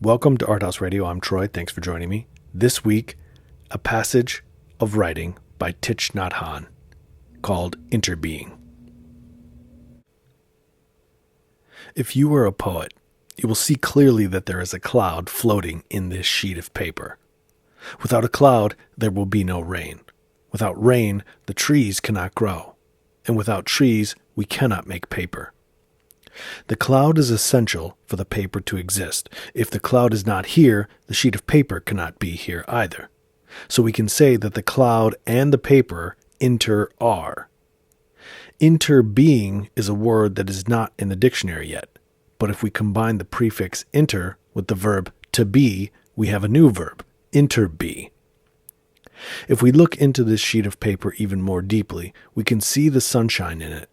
Welcome to Art House Radio. I'm Troy. Thanks for joining me. This week, a passage of writing by Thich Nhat Hanh called Interbeing. If you were a poet, you will see clearly that there is a cloud floating in this sheet of paper. Without a cloud, there will be no rain. Without rain, the trees cannot grow. And without trees, we cannot make paper. The cloud is essential for the paper to exist. If the cloud is not here, the sheet of paper cannot be here either. So we can say that the cloud and the paper are. Interbeing is a word that is not in the dictionary yet, but if we combine the prefix inter with the verb to be, we have a new verb, interbe. If we look into this sheet of paper even more deeply, we can see the sunshine in it.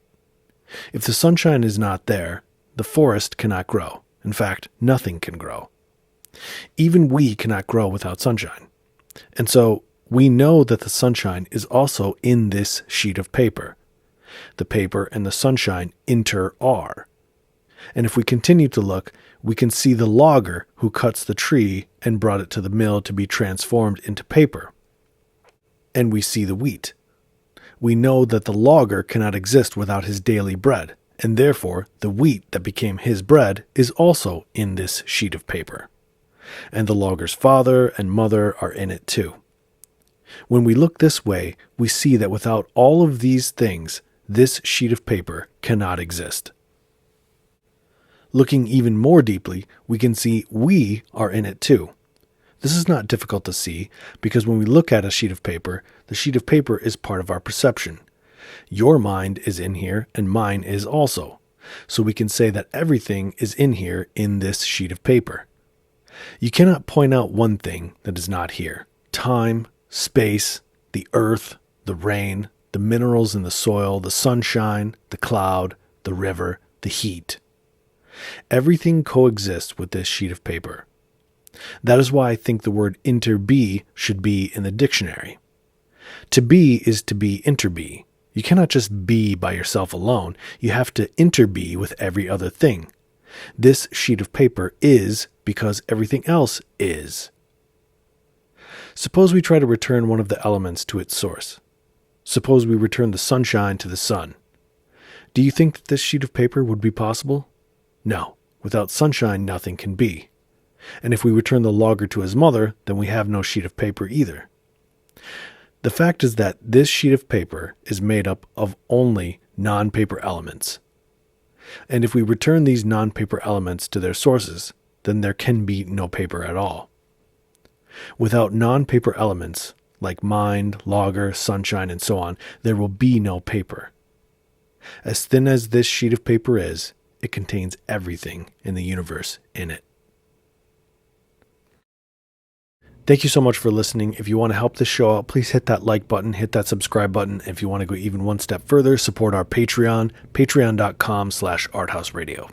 If the sunshine is not there, the forest cannot grow. In fact, nothing can grow. Even we cannot grow without sunshine. And so we know that the sunshine is also in this sheet of paper. The paper and the sunshine are. And if we continue to look, we can see the logger who cuts the tree and brought it to the mill to be transformed into paper. And we see the wheat. We know that the logger cannot exist without his daily bread, and therefore the wheat that became his bread is also in this sheet of paper. And the logger's father and mother are in it too. When we look this way, we see that without all of these things, this sheet of paper cannot exist. Looking even more deeply, we can see we are in it too. This is not difficult to see because when we look at a sheet of paper, the sheet of paper is part of our perception. Your mind is in here and mine is also. So we can say that everything is in here in this sheet of paper. You cannot point out one thing that is not here. Time, space, the earth, the rain, the minerals in the soil, the sunshine, the cloud, the river, the heat. Everything coexists with this sheet of paper. That is why I think the word interbe should be in the dictionary. To be is to be interbe. You cannot just be by yourself alone. You have to interbe with every other thing. This sheet of paper is because everything else is. Suppose we try to return one of the elements to its source. Suppose we return the sunshine to the sun. Do you think that this sheet of paper would be possible? No. Without sunshine, nothing can be. And if we return the logger to his mother, then we have no sheet of paper either. The fact is that this sheet of paper is made up of only non-paper elements. And if we return these non-paper elements to their sources, then there can be no paper at all. Without non-paper elements, like mind, logger, sunshine, and so on, there will be no paper. As thin as this sheet of paper is, it contains everything in the universe in it. Thank you so much for listening. If you want to help this show out, please hit that like button, hit that subscribe button. If you want to go even one step further, support our Patreon, patreon.com/arthouseradio.